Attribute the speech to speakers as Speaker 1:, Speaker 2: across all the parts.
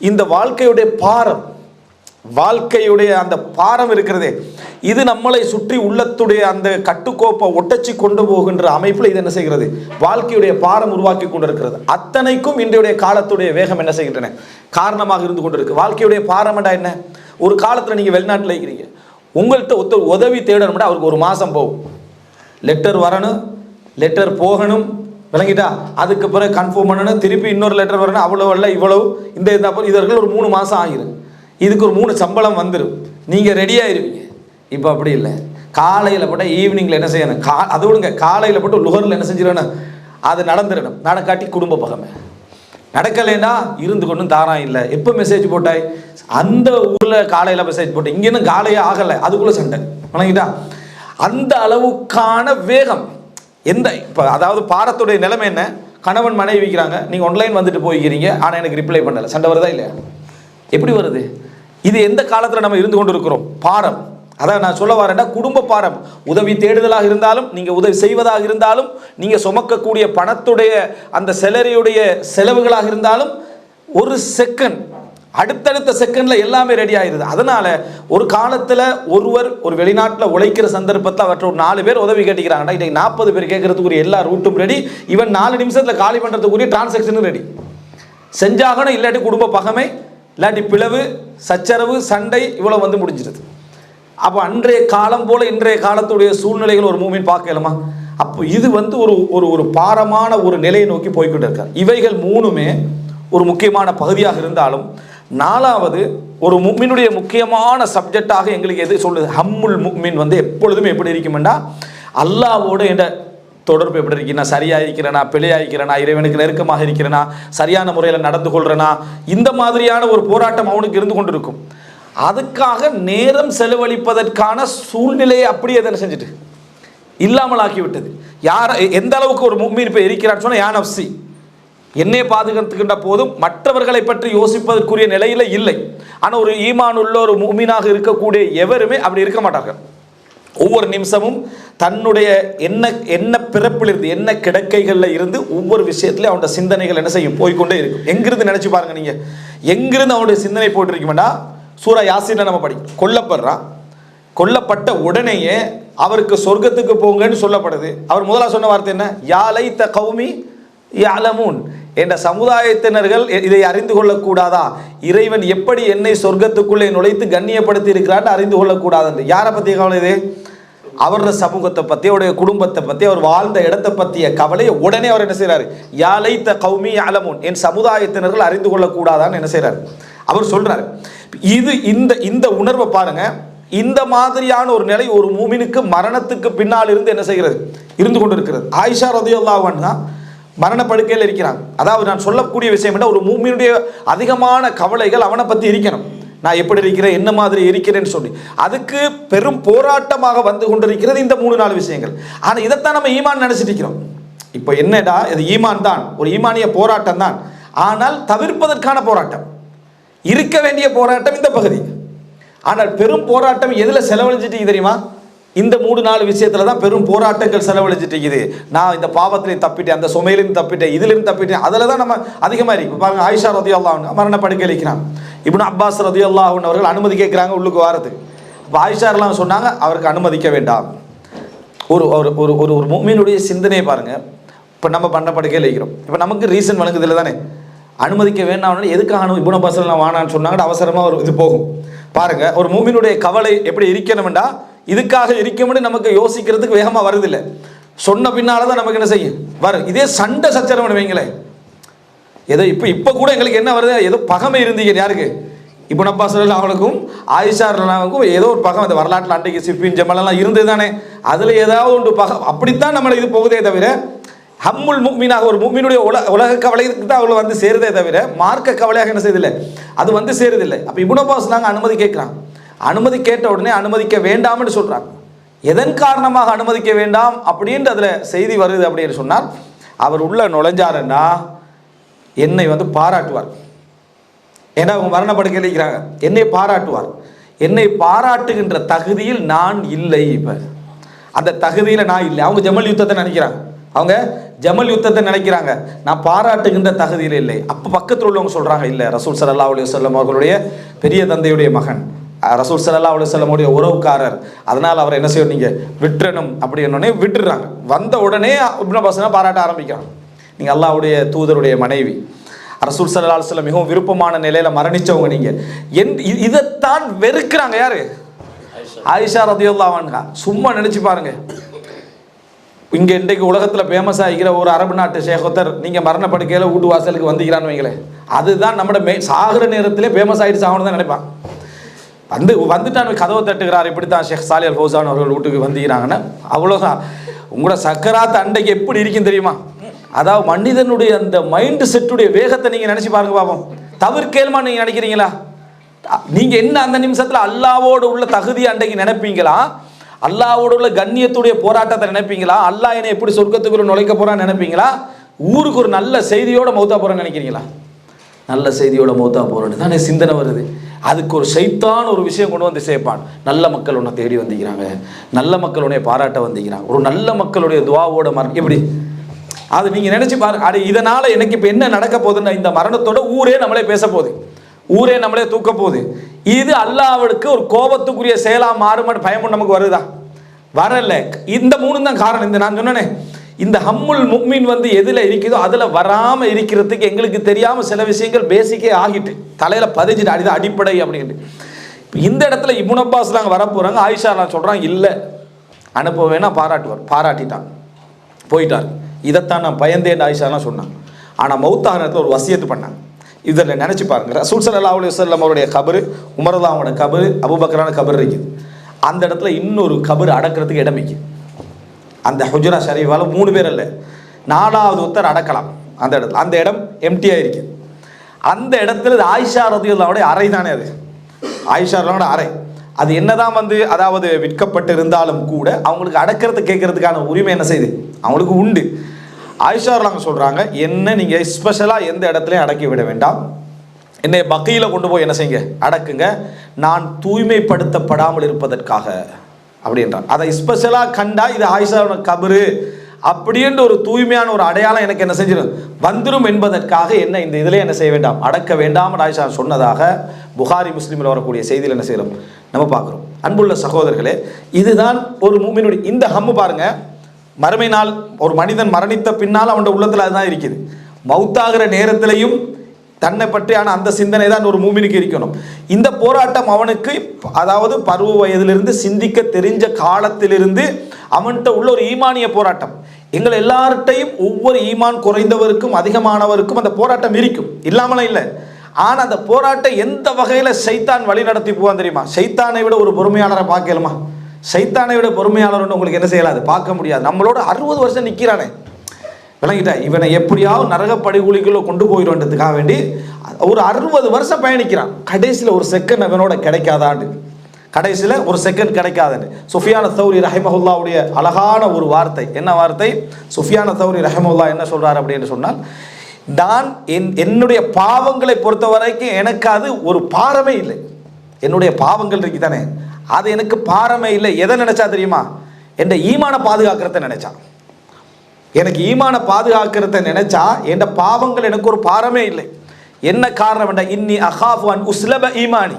Speaker 1: இந்த வாழ்க்கையுடைய பாரம், வாழ்க்கையுடைய அந்த பாரம் இருக்கிறதே, இது நம்மளை சுற்றி உள்ளத்துடைய அந்த கட்டுக்கோப்பை ஒட்டச்சி கொண்டு போகின்ற அமைப்பில் இது என்ன செய்கிறது, வாழ்க்கையுடைய பாரம் உருவாக்கி கொண்டிருக்கிறது. அத்தனைக்கும் இன்றைய காலத்துடைய வேகம் என்ன செய்கின்றன, காரணமாக இருந்து கொண்டிருக்கு. வாழ்க்கையுடைய பாரம்டா என்ன? ஒரு காலத்தில் நீங்கள் வெளிநாட்டில் இருக்கிறீங்க, உங்கள்கிட்ட உதவி தேடணும்னா அவருக்கு ஒரு மாதம் போகும், லெட்டர் வரணும், லெட்டர் போகணும், விளங்கிட்டா, அதுக்கு பிறகு கன்ஃபார்ம் பண்ணணும், திருப்பி இன்னொரு லெட்டர் வரணும், அவ்வளோ இல்லை இவ்வளவு இந்த இதற்கு ஒரு 3 மாதம் ஆகிரும், இதுக்கு ஒரு 3 சம்பளம் வந்துடும், நீங்கள் ரெடியாகிருவீங்க. இப்போ அப்படி இல்லை. காலையில் போட்டால் ஈவினிங்கில் என்ன செய்யணும், அதை விடுங்க, காலையில் போட்டு லுகரில் என்ன செஞ்சிடணும், அது நடந்துடணும். நடக்காட்டி குடும்ப பகமை, நடக்கலைன்னா இருந்து கொண்டும் தாராம் இல்லை. எப்போ மெசேஜ் போட்டாய், அந்த ஊரில் காலையில் மெசேஜ் போட்டேன், இங்கே இன்னும் காலையே ஆகலை, அதுக்குள்ளே சண்டை, வணங்கிட்டா. அந்த அளவுக்கான வேகம் எந்த இப்போ அதாவது பாரத்துடைய நிலைமை என்ன, கணவன் மனைவி வைக்கிறாங்க, நீங்கள் ஆன்லைன் வந்துட்டு போய்க்கிறீங்க, ஆனால் எனக்கு ரிப்ளை பண்ணலை, சண்டை வருதா இல்லையா? எப்படி வருது? இது எந்த காலத்தில் நம்ம இருந்து கொண்டு இருக்கிறோம்? பாரம். அதான் நான் சொல்ல வரேன்டா, குடும்ப பாரம். உதவி தேடுதலாக இருந்தாலும், நீங்கள் உதவி செய்வதாக இருந்தாலும், நீங்கள் சுமக்கக்கூடிய பணத்துடைய அந்த செலரியுடைய செலவுகளாக இருந்தாலும், ஒரு செகண்ட் அடுத்தடுத்த செகண்டில் எல்லாமே ரெடி ஆகிடுது. அதனால் ஒரு காலத்தில் ஒருவர் ஒரு வெளிநாட்டில் உழைக்கிற சந்தர்ப்பத்தில் அவற்றை ஒரு 4 பேர் உதவி கேட்டுக்கிறாங்கன்னா, இன்றைக்கு 40 பேர் கேட்கறதுக்குரிய எல்லா ரூட்டும் ரெடி, இவன் 4 நிமிஷத்தில் காலி பண்ணுறதுக்குரிய டிரான்சாக்ஷனும் ரெடி செஞ்சாகணும். இல்லாட்டி குடும்ப பகமை, இல்லாட்டி பிளவு, சச்சரவு, சண்டை, இவ்வளோ வந்து முடிஞ்சிருது. அப்போ அன்றைய காலம் போல் இன்றைய காலத்துடைய சூழ்நிலைகள் ஒரு மூமின் பார்க்கலாமா? அப்போ இது வந்து ஒரு ஒரு பாரமான ஒரு நிலையை நோக்கி போய்கிட்டு இருக்கார். இவைகள் 3மே ஒரு முக்கியமான பகுதியாக இருந்தாலும், 4வது ஒரு முக்மினுடைய முக்கியமான சப்ஜெக்டாக எங்களுக்கு எது சொல்லுது, ஹம்முல் முக்மின் வந்து எப்பொழுதுமே எப்படி இருக்குமெண்டா, அல்லாஹ்வோட என்ற தொடர்பு எப்படி இருக்கிறேனா, சரியாக இருக்கிறேனா, பிழையாக இருக்கிறேனா, இறைவனுக்கு நெருக்கமாக இருக்கிறேனா, சரியான முறையில் நடந்து கொள்கிறேனா, இந்த மாதிரியான ஒரு போராட்டம் அவனுக்கு இருந்து கொண்டு இருக்கும். அதுக்காக நேரம் செலவழிப்பதற்கான சூழ்நிலையை அப்படியே எதனை செஞ்சுட்டு இல்லாமல் ஆக்கிவிட்டது. யார் எந்த அளவுக்கு ஒரு முக்மீன் இப்போ இருக்கிறான்னு சொன்னால், யா நஃப்ஸி, என்னை பாதுகாத்துக்கின்ற போதும் மற்றவர்களை பற்றி யோசிப்பதற்குரிய நிலையில் இல்லை. ஆனால் ஒரு ஈமான் உள்ள ஒரு முக்மீனாக இருக்கக்கூடிய எவருமே அப்படி இருக்க மாட்டார்கள். ஒவ்வொரு நிமிஷமும் தன்னுடைய என்ன பிறப்பிலிருந்து என்ன கிடக்கைகளில் இருந்து ஒவ்வொரு விஷயத்துலையும் அவனோட சிந்தனைகள் என்ன செய்யும், போய்கொண்டே இருக்கும். எங்கிருந்து நினச்சி பாருங்க, நீங்கள் எங்கிருந்து அவனுடைய சிந்தனை போயிட்டு இருக்குமெண்டா, சூரா யாசீனை நம்ம படிக்கும், கொல்லப்படுறான், கொல்லப்பட்ட உடனேயே அவருக்கு சொர்க்கத்துக்கு போங்கன்னு சொல்லப்படுது. அவர் முதலாக சொன்ன வார்த்தை என்ன, யாலை த கௌமி யாலமூன், என்ற சமுதாயத்தினர்கள் இதை அறிந்து கொள்ளக்கூடாதா, இறைவன் எப்படி என்னை சொர்க்கத்துக்குள்ளே நுழைத்து கண்ணியப்படுத்தி இருக்கிறான்னு அறிந்து கொள்ளக்கூடாது. யாரை பற்றிய கவலை இது? அவரோட சமூகத்தை பற்றி, அவருடைய குடும்பத்தை பற்றி, அவர் வாழ்ந்த இடத்தை பற்றிய கவலையை உடனே அவர் என்ன செய்கிறார், யாலை த கௌமி யாலமூன், என் சமுதாயத்தினர்கள் அறிந்து கொள்ளக்கூடாதான்னு என்ன செய்கிறார் அவர் சொல்கிறார். இது இந்த உணர்வை பாருங்க. இந்த மாதிரியான ஒரு நிலை ஒரு மூமினுக்கு மரணத்துக்கு பின்னால் இருந்து என்ன செய்கிறது, இருந்து கொண்டு இருக்கிறது. ஆயிஷா ரலியல்லாஹு அன்ஹா மரணப்படுக்கையில் இருக்கிறாங்க. அதாவது நான் சொல்லக்கூடிய விஷயம் என்ன, ஒரு மூமினுடைய அதிகமான கவலைகள் அவனை பற்றி இருக்கணும், நான் எப்படி இருக்கிறேன், என்ன மாதிரி இருக்கிறேன்னு சொல்லி. அதுக்கு பெரும் போராட்டமாக வந்து கொண்டிருக்கிறது இந்த 3-4 விஷயங்கள். ஆனால் இதைத்தான் நம்ம ஈமான் நினைச்சிட்டு இருக்கிறோம். இப்போ என்னடா, இது ஈமான் தான், ஒரு ஈமானிய போராட்டம் தான். ஆனால் தவிர்ப்பதற்கான போராட்டம், இருக்க வேண்டிய போராட்டம் இந்த பகுதி. ஆனால் பெரும் போராட்டம் எதில் செலவழிஞ்சிட்டு தெரியுமா? இந்த 3-4 விஷயத்தில் தான் பெரும் போராட்டங்கள் செலவழிச்சிட்டு இருக்குது. நான் இந்த பாவத்திலையும் தப்பிட்டேன், அந்த சுமையிலையும் தப்பிட்டேன், இதிலிருந்து தப்பிட்டேன், அதில் தான் நம்ம அதிகமாக இருக்கு. பாருங்க, ஆயிஷா ரலியல்லாஹு அன்ஹா மரணப்படுக்கையில் இருக்கிறாங்க. இப்னு அப்பாஸ் ரலியல்லாஹு அன்ஹு அவர்கள் அனுமதி கேட்குறாங்க உள்ளுக்கு வாரத்துக்கு. இப்போ ஆயிஷாரெல்லாம் சொன்னாங்க அவருக்கு அனுமதிக்க வேண்டாம். ஒரு ஒரு ஒரு முஃமினுடைய சிந்தனையை பாருங்கள். இப்போ நம்ம மரணப்படுக்கையில் இருக்கிறோம், இப்போ நமக்கு ரீசன் வழங்குதில்லை தானே, அனுமதிக்க வேண்டாம்னு எதுக்காக இப்னு அப்பாஸ் வானான்னு சொன்னாங்க, அவசரமாக ஒரு இது போகும். பாருங்கள், ஒரு முஃமினுடைய கவலை எப்படி இருக்கணும்டா, இதுக்காக இருக்கும்னு நமக்கு யோசிக்கிறதுக்கு வேகமாக வருதில்லை, சொன்ன பின்னால் தான் நமக்கு என்ன செய்யும் வரும். இதே சண்டை சச்சரவுன்னு வைங்களேன், ஏதோ இப்போ கூட எங்களுக்கு என்ன வருது, ஏதோ பகமை இருந்தீங்க யாருக்கு, இப்னு அப்பாஸ் அவங்களுக்கும் ஆயிஷா ரலியல்லாஹுக்கும் ஏதோ ஒரு பகம். அந்த வரலாற்றில் அன்றைக்கு சிப்பின் ஜமலெல்லாம் இருந்தது தானே, அதில் ஏதாவது ஒன்று பகம், அப்படித்தான் நம்மளை இது போகுதே தவிர, ஹம்முல் முக்மீனாக ஒரு முக்மீனுடைய உலக கவலைக்கு தான் அவங்களை வந்து சேருதே தவிர மார்க்க கவலையாக என்ன செய்யதில்லை, அது வந்து சேருதில்லை. அப்போ இப்னு அப்பாஸ் நாங்கள் அனுமதி கேட்குறாங்க, அனுமதி கேட்ட உடனே அனுமதிக்க வேண்டாம்னு சொல்கிறாங்க. எதன் காரணமாக அனுமதிக்க வேண்டாம் அப்படின்ட்டு அதில் செய்தி வருது அப்படின்னு சொன்னால், அவர் உள்ள நுழைஞ்சாருன்னா என்னை வந்து பாராட்டுவார். ஏன்னா அவங்க மரணப்படுக்கையில் இருக்கிறாங்க, என்னை பாராட்டுவார். என்னை பாராட்டுகின்ற தகுதியில் நான் இல்லை. இப்போ அந்த தகுதியில் நான் இல்லை. அவங்க ஜமல் யுத்தத்தை நினைக்கிறாங்க, அவங்க ஜமல் யுத்தத்தை நினைக்கிறாங்க, நான் பாராட்டுகின்ற தகுதியில் இல்லை. அப்போ பக்கத்தில் உள்ளவங்க சொல்கிறாங்க, இல்லை ரசூல் ஸல்லல்லாஹு அலைஹி வஸல்லம் அவர்களுடைய பெரிய தந்தையுடைய மகன், ரசூல் ஸல்லல்லாஹு அலைஹி வஸல்லம் உடைய உறவுக்காரர், அதனால் அவரை என்ன செய்யணும், நீங்கள் விட்டுறணும் அப்படின்னே விட்டுடுறாங்க. வந்த உடனே இப்னு அப்பாஸ் பாராட்ட ஆரம்பிக்கிறாங்க, நீங்கள் அல்லாஹ்வுடைய தூதருடைய மனைவி, ரசூல் ஸல்லல்லாஹு அலைஹி வஸல்லம் மிகவும் விருப்பமான நிலையில் மரணித்தவங்க நீங்கள். இதைத்தான் வெறுக்கிறாங்க. யாரு? ஆயிஷா ரலியல்லாஹு அன்ஹா. சும்மா நினச்சி பாருங்க, இங்கே இன்றைக்கு உலகத்தில் ஃபேமஸ் ஆகிக்கிற ஒரு அரபு நாட்டு ஷேகொத்தர் நீங்கள் மரணப்படுக்கையில் வீட்டு வாசலுக்கு வந்திக்கிறான்னு வைங்களேன், அதுதான் நம்மளோட சாகிற நேரத்திலே ஃபேமஸ் ஆகிடுச்சு ஆகணும் தான் நினைப்பான். வந்துட்டான் கதவை தட்டுகிறார், இப்படித்தான் ஷேக் சாலிஹ் அல் ஃபௌசான் அவர்கள் வீட்டுக்கு வந்திக்கிறாங்கன்னா அவ்வளோதான். உங்களோட சக்கராத் அண்டைக்கு எப்படி இருக்கும் தெரியுமா? அதாவது மனிதனுடைய அந்த மைண்டு செட்டுடைய வேகத்தை நீங்கள் நினச்சி பாருங்க பாப்போம். தவிர்க்கேல்மா நீங்கள் நினைக்கிறீங்களா? நீங்கள் என்ன அந்த நிமிஷத்தில் அல்லாவோடு உள்ள தகுதியை அண்டைக்கு நினைப்பீங்களா? அல்லாவோடு உள்ள கண்ணியத்துடைய போராட்டத்தை நினைப்பீங்களா? அல்லாஹ் என்னை எப்படி சொர்க்கத்துக்குள்ள நுழைக்க போறான்னு நினைப்பீங்களா? ஊருக்கு ஒரு நல்ல செய்தியோட மௌத்தா போறேன்னு நினைக்கிறீங்களா? நல்ல செய்தியோட மௌத்தா போறேன்னு தானே சிந்தனை வருது. அதுக்கு ஒரு ஷைத்தான் ஒரு விஷயம் கொண்டு வந்து சேர்ப்பான். நல்ல மக்கள் உன்னை தேடி வந்திக்கிறாங்க, நல்ல மக்களுடைய பாராட்ட வந்திக்கிறாங்க, ஒரு நல்ல மக்களுடைய துவாவோட எப்படி அது நீங்கள் நினச்சி பாருங்க. அது இதனால் எனக்கு இப்போ என்ன நடக்க போகுதுன்னா, இந்த மரணத்தோட ஊரே நம்மளே பேச போகுது, ஊரே நம்மளே தூக்க போகுது. இது அல்லாஹ்வுக்கு ஒரு கோபத்துக்குரிய செயலாக மாறுமான்னு பயமும் நமக்கு வருதா? வரல. இந்த மூணு தான் காரணம். இந்த நான் சொன்னேனே, இந்த ஹம்முல் முஃமின் எதில் இருக்குதோ அதில் வராமல் இருக்கிறதுக்கு எங்களுக்கு தெரியாமல் சில விஷயங்கள் பேசிக்கே ஆகிட்டு தலையில் பதிஞ்சிட்டு, அதுதான் அடிப்படை அப்படின்ட்டு. இந்த இடத்துல இப்னு அப்பாஸ் நாங்கள் வரப்போகிறாங்க. ஆயிஷா நான் சொல்கிறாங்க, இல்லை அனுப்ப வேணா, பாராட்டிட்டான் போயிட்டார். இதைத்தான் நான் பயந்தேன் ஆயிஷாலாம் சொன்னான். ஆனால் மௌத்தான நேரத்தில் ஒரு வசியத்து பண்ணாங்க. இதில் நினச்சி பாருங்க, ரசூல் ஸல்லல்லாஹு அலைஹி வஸல்லம் அவருடைய கபரு, உமர்லாவோட கபரு, அபூபக்கரான கபர் இருக்குது. அந்த இடத்துல இன்னொரு கபர் அடக்கிறதுக்கு இடம் இருக்குது. அந்த ஹுஜ்ரா ஷரீஃபால 3 பேர் இல்லை, 4வது ஒருத்தர் அடக்கலாம் அந்த இடத்துல. அந்த இடம் எம்டியாக இருக்குது. அந்த இடத்துல ஆயிஷா ரலியல்லாஹு அறை தானே அது, ஆயிஷா ரலியல்லாஹு அறை. அது என்னதான் அதாவது விற்கப்பட்டு இருந்தாலும் கூட அவங்களுக்கு அடக்கிறது கேட்கறதுக்கான உரிமை என்ன செய்யுது, அவங்களுக்கு உண்டு. ஆயிஷா ரலியல்லாஹு சொல்கிறாங்க, என்ன நீங்கள் ஸ்பெஷலாக எந்த இடத்துலையும் அடக்கி விட வேண்டாம், என்னை பக்கையில் கொண்டு போய் என்ன செய்யுங்க, அடக்குங்க, நான் தூய்மைப்படுத்தப்படாமல் இருப்பதற்காக அப்படின்றான். அதை ஸ்பெஷலாக கண்டா இது ஆயிஷாவோட கபரு அப்படின்ற ஒரு தூய்மையான ஒரு அடையாளம் எனக்கு என்ன செஞ்சிடும் வந்துடும் என்பதற்காக என்ன இந்த இதிலே என்ன செய்ய வேண்டாம், அடக்க வேண்டாம் ஆயிஷா சொன்னதாக புகாரி முஸ்லிமில் வரக்கூடிய செய்தியில் என்ன செய்கிறோம் நம்ம பார்க்குறோம். அன்புள்ள சகோதரர்களே, இதுதான் ஒரு மூமினுடைய இந்த ஹம்மு பாருங்க. மறுமை நாள் ஒரு மனிதன் மரணித்த பின்னால் அவனோட உள்ளத்தில் அதுதான் இருக்குது. மௌத்தாகிற நேரத்திலையும் தன்னை பற்றியான அந்த சிந்தனை தான் ஒரு மூமினுக்கு இருக்கணும். இந்த போராட்டம் அவனுக்கு அதாவது பருவ வயதிலிருந்து சிந்திக்க தெரிஞ்ச காலத்திலிருந்து அவன்கிட்ட உள்ள ஒரு ஈமானிய போராட்டம். எங்கள் எல்லார்ட்டையும் ஒவ்வொரு ஈமான் குறைந்தவருக்கும் அதிகமானவருக்கும் அந்த போராட்டம் இருக்கும், இல்லாமலாம் இல்லை. ஆனால் அந்த போராட்டம் எந்த வகையில் சைத்தான் வழி நடத்தி போவான் தெரியுமா? சைத்தானை விட ஒரு பொறுமையாளரை பார்க்கலுமா? சைத்தானை விட பொறுமையாளர் உங்களுக்கு என்ன செய்யலாது, பார்க்க முடியாது. நம்மளோட 60 வருஷம் நிற்கிறானே, விளங்கிட்டா, இவனை எப்படியாவது நரக படுகொலிக்குள்ள கொண்டு போயிடுன்றதுக்காக வேண்டி ஒரு 60 வருஷம் பயணிக்கிறான். கடைசியில் ஒரு செகண்ட் அவனோட கிடைக்காதாண்டு, கடைசியில் ஒரு செகண்ட் கிடைக்காதுன்னு சுஃபியான தௌரி ரஹிமஹுல்லாவுடைய அழகான ஒரு வார்த்தை. என்ன வார்த்தை? சுஃபியான தௌரி ரஹிமஹுல்லா என்ன சொல்றாரு அப்படின்னு சொன்னால், நான் என்னுடைய பாவங்களை பொறுத்த வரைக்கும் எனக்கு அது ஒரு பாரமே இல்லை. என்னுடைய பாவங்கள் இருக்கு தானே, அது எனக்கு பாரமே இல்லை. எதை நினைச்சா தெரியுமா? என் ஈமான பாதுகாக்கிறத நினைச்சான். எனக்கு ஈமான பாதுகாக்கிறத நினைச்சா என் பாவங்கள் எனக்கு ஒரு பாரமே இல்லை. என்ன காரணம் என்றால், இன்னி அகாஃபு அன் உஸ்லப ஈமானி,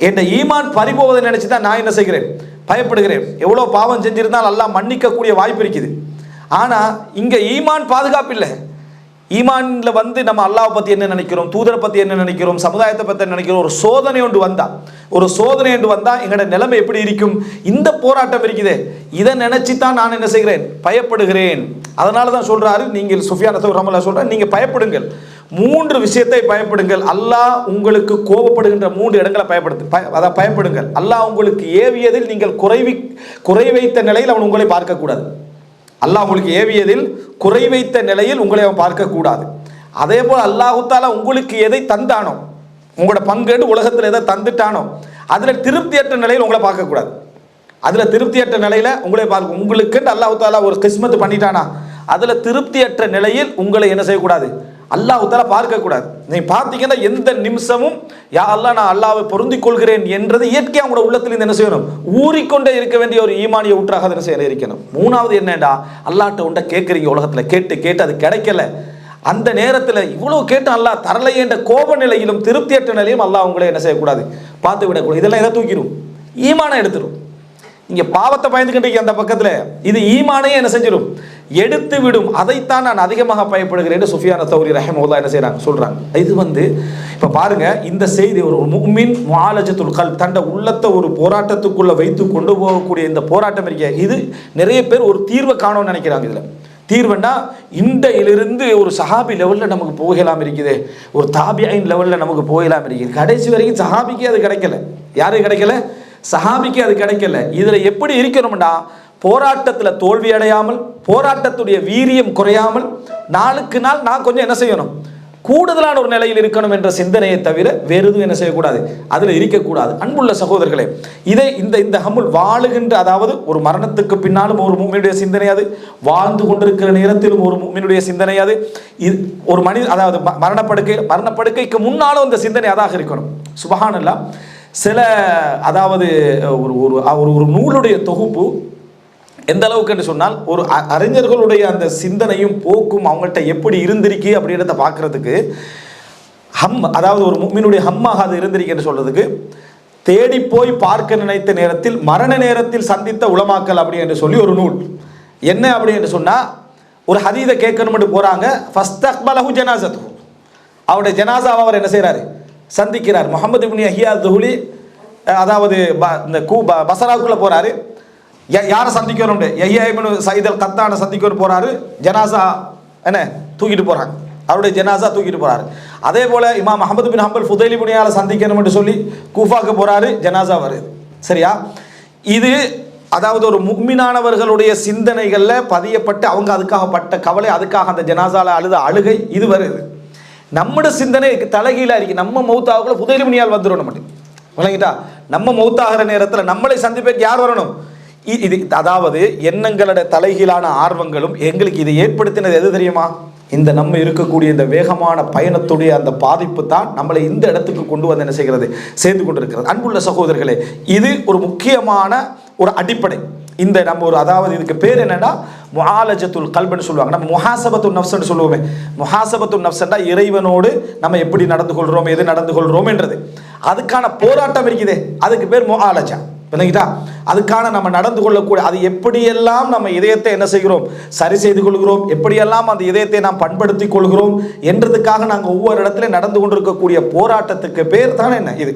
Speaker 1: என் ஈமான் பறிபோவதை நினைச்சு தான் நான் என்ன செய்கிறேன், பயப்படுகிறேன். எவ்வளோ பாவம் செஞ்சிருந்தால் அல்லாஹ் மன்னிக்கக்கூடிய வாய்ப்பு இருக்குது. ஆனால் இங்கே ஈமான் பாதுகாப்பு இல்லை. ஈமானில் நம்ம அல்லாஹ் பற்றி என்ன நினைக்கிறோம், தூதரை பற்றி என்ன நினைக்கிறோம், சமுதாயத்தை பற்றி நினைக்கிறோம். ஒரு சோதனை ஒன்று வந்தால் எங்களோட நிலைமை எப்படி இருக்கும்? இந்த போராட்டம் இருக்குதே, இதை நினைச்சு தான் நான் என்ன செய்கிறேன், பயப்படுகிறேன். அதனால தான் சொல்றாரு, நீங்கள் சுஃபியான் தௌரி ரஹ்மத்துல்லாஹி சொல்றாரு, நீங்கள் பயப்படுங்கள், 3 விஷயத்தை பயப்படுங்கள். அல்லாஹ் உங்களுக்கு கோபப்படுகின்ற 3 இடங்களை பயப்படுங்கள். அல்லாஹ் உங்களுக்கு ஏவியதில் நீங்கள் குறை வைத்த நிலையில் அவன் உங்களை பார்க்கக்கூடாது. அல்லாஹ் உங்களுக்கு ஏவியதில் குறை வைத்த நிலையில் உங்களை அவன் பார்க்கக்கூடாது. அதே போல் அல்லாஹு தாலா உங்களுக்கு எதை தந்தானோ, உங்களோட பங்கேடு உலகத்தில் எதை தந்துட்டானோ, அதில் திருப்தியற்ற நிலையில் உங்களை பார்க்கக்கூடாது. அதில் திருப்தியற்ற நிலையில் உங்களை பார்க்க, உங்களுக்கு அல்லாஹு தாலா ஒரு கிஸ்மத்து பண்ணிட்டானா, அதில் திருப்தியற்ற நிலையில் உங்களை என்ன செய்யக்கூடாது, அல்லாஹ் தஆலா பார்க்கக்கூடாது. நீ பார்த்தீங்கன்னா எந்த நிமிஷமும் யா அல்லாஹ் நான் அல்லாஹ்வை பொருந்திக் கொள்கிறேன் என்றது இயற்கையாக உங்களோட உள்ளத்தில் என்ன செய்யணும், ஊறிக்கொண்டே இருக்க வேண்டிய ஒரு ஈமானிய ஊற்றாக என்ன செய்ய இருக்கணும். மூணாவது என்னடா, அல்லாஹ்ட்ட உண்ட கேட்குறீங்க, உலகத்தில் கேட்டு கேட்டு அது கிடைக்கல, அந்த நேரத்தில் இவ்வளோ கேட்டு அல்லாஹ் தரலையேன்ற கோப நிலையிலும் திருப்தியற்ற நிலையும் அல்லாஹ் உங்களை என்ன செய்யக்கூடாது, பார்த்து விடக்கூடாது. இதெல்லாம் எதை தூக்கிடும், ஈமானை எடுத்துடும். இங்கே பாவத்தை பயந்துக்கிட்டு அந்த பக்கத்தில் இது ஈமானையே என்ன செஞ்சிடும், எடுத்து விடும். அதைத்தான் நான் அதிகமாக பயப்படுகிறேன் சுஃபியான் தௌரி ரஹிமஹுல்லாஹ் என்ன செய்கிறாங்க சொல்கிறாங்க. இது இப்போ பாருங்க, இந்த செய்தி ஒரு முஃமின் முஆலஜத்துல் கல்ப் தண்ட உள்ளத்தை ஒரு போராட்டத்துக்குள்ளே வைத்து கொண்டு போகக்கூடிய இந்த போராட்டம் இருக்க, இது நிறைய பேர் ஒரு தீர்வை காணணும்னு நினைக்கிறாங்க. இதில் தீர்வுன்னா இன்றையிலிருந்து ஒரு சஹாபி லெவலில் நமக்கு போகலாம் இருக்குது, ஒரு தாபிஐன் லெவலில் நமக்கு போகலாம் இருக்குது. கடைசி வரைக்கும் சஹாபிக்கு அது கிடைக்கல. யாருக்கு கிடைக்கல? சஹாபிக்கு அது கிடைக்கல. இதில் எப்படி இருக்கணும்னா, போராட்டத்தில் தோல்வி அடையாமல், போராட்டத்துடைய வீரியம் குறையாமல், நாளுக்கு நாள் நான் கொஞ்சம் என்ன செய்யணும், கூடுதலான ஒரு நிலையில் இருக்கணும் என்ற சிந்தனையை தவிர வேறு எதுவும் என்ன செய்யக்கூடாது, அதில் இருக்கக்கூடாது. அன்புள்ள சகோதரர்களே, இதை இந்த ஹம்முல் வாழுகின்ற, அதாவது ஒரு மரணத்துக்கு பின்னாலும் ஒரு முஃமினுடைய சிந்தனை அது, வாழ்ந்து கொண்டிருக்கிற நேரத்திலும் ஒரு முஃமினுடைய சிந்தனை அது, இது ஒரு மனித, அதாவது மரணப்படுக்கைக்கு முன்னாலும் இந்த சிந்தனை அதாக இருக்கணும். சுப்ஹானல்லாஹ். சில, அதாவது ஒரு நூலுடைய தொகுப்பு எந்த அளவுக்கு என்று சொன்னால், ஒரு அறிஞர்களுடைய அந்த சிந்தனையும் போக்கும் அவங்கள்ட்ட எப்படி இருந்திருக்கு அப்படின்றத பார்க்கறதுக்கு அதாவது ஒரு முஃமினுடைய ஹம்மாக அது இருந்திருக்கு என்று சொல்றதுக்கு, தேடி போய் பார்க்க நினைத்த நேரத்தில் மரண நேரத்தில் சந்தித்த உலமாக்கல் அப்படி என்று சொல்லி ஒரு நூல். என்ன அப்படி என்று சொன்னால், ஒரு ஹதீதை கேட்கணும்னு போகிறாங்க, ஃபஸ்தக்பலஹு ஜனாஸத்துஹு, அவருடைய ஜனாஸாவை அவர் என்ன செய்கிறாரு, சந்திக்கிறார். முஹம்மது இப்னு யஹ்யா துஹ்லி, அதாவது இந்த பசராவுக்குள்ளே போகிறாரு. யாரை சந்திக்கணும், யஹ்யா இப்னு சயீத் அல் கத்தானை சந்திக்கணும் போகிறாரு. ஜனாஸா என்ன தூக்கிட்டு போகிறாங்க, அவருடைய ஜனாஸா தூக்கிட்டு போகிறாரு. அதே போல் இமாம் அஹ்மது பின் ஹம்பல் ஃபுதைல் இப்னு இயாதை சந்திக்கணும்னு சொல்லி கூஃபாக்கு போகிறாரு, ஜனாஸா வருது. சரியா? இது அதாவது ஒரு முஃமினானவர்களுடைய சிந்தனைகளில் பதியப்பட்டு அவங்க அதுக்காக பட்ட கவலை, அதுக்காக அந்த ஜனாஸால அழுத அழுகை இது வருது. நம்முடைய சிந்தனை தலைகீழா இருக்கு. நம்ம மௌத்தாவுக்குள்ள ஃபுதைல் இப்னு இயாத் வந்துடும் மட்டும் விளங்கிட்டா. நம்ம மௌத்தாகிற நேரத்தில் நம்மளை சந்திப்பதற்கு யார் வரணும், இது அதாவது எண்ணங்களுடைய தலைகீழான ஆர்வங்களும் எங்களுக்கு இதை ஏற்படுத்தினது எது தெரியுமா, இந்த நம்ம இருக்கக்கூடிய இந்த வேகமான பயணத்துடைய அந்த பாதிப்பு தான் நம்மளை இந்த இடத்துக்கு கொண்டு வந்து என்ன செய்கிறது, சேர்ந்து கொண்டிருக்கிறது. அன்புள்ள சகோதரர்களே, இது ஒரு முக்கியமான ஒரு அடிப்படை. இந்த நம்ம ஒரு, அதாவது இதுக்கு பேர் என்னன்னா முஆலஜத்துல் கல்ப்னு சொல்லுவாங்க. நம்ம முஹாசபத்துன் நஃப்ஸ்னு சொல்லுவோமே, முஹாசபத்துன் நஃப்ஸ்னா இறைவனோடு நம்ம எப்படி நடந்து கொள்கிறோம், எது நடந்து கொள்கிறோம் என்றது, அதுக்கான போராட்டம் இருக்குதே, அதுக்கு பேர் முஆலஜா. விளங்கிட்டா? அதுக்கான நம்ம நடந்து கொள்ளக்கூடிய, அது எப்படியெல்லாம் நம்ம இதயத்தை என்ன செய்கிறோம், சரி செய்து கொள்கிறோம், எப்படியெல்லாம் அந்த இதயத்தை நாம் பண்படுத்தி கொள்கிறோம் என்றதுக்காக நாங்கள் ஒவ்வொரு இடத்துல நடந்து கொண்டிருக்கக்கூடிய போராட்டத்துக்கு பேர் தான் என்ன இது.